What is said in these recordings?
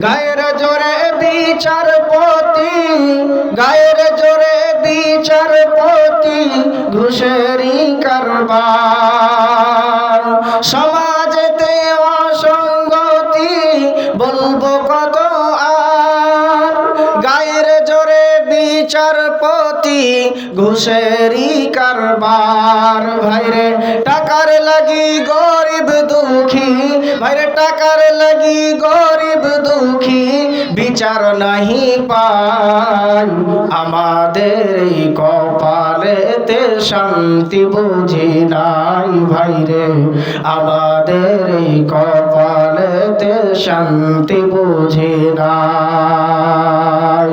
গায়ের জোরে বিচারপতি, গায়ের জোরে বিচারপতি, ঘুষেরই কারবার। সমাজেতে অসঙ্গতি বলবো কত আর। গায়ের জোরে বিচারপতি, ঘুষেরই কারবার। ভাইরে টাকার লাগি গরিব দুঃখী, ভাইরে টাকার লাগি গরিব দুঃখী বিচার নাহি পাই। আমাদের এই কপালেতে শান্তি বুঝি নাই ভাইরে, আমাদের এই কপালেতে শান্তি বুঝি নাই।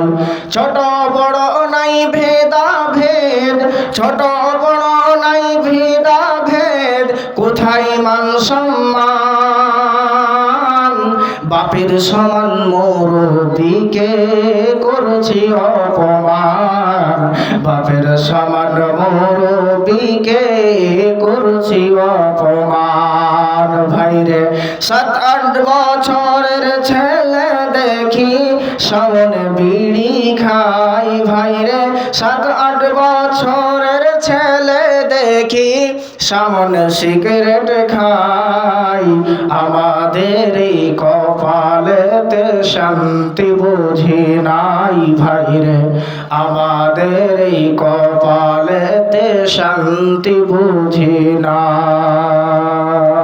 ছোট বড় নাই ভেদা ভেদ, ছোট বড় নাই ভেদা ভেদ, কোথায় মান সম্মান। বাপের সমান মুরব্বিকে করছি অপমান, বাপের সমান মুরব্বিকে করছি অপমান। ভাইরে 7-8 বছরের ছেলে দেখি সামনে বিড়ি খাই। ভাইরে 7-8 বছরের ছেলে দেখি সামনে সিগারেট খাই। আমাদের এই কপালেতে শান্তি বুঝি নাই ভাইরে, আমাদের এই কপালেতে শান্তি বুঝি নাই।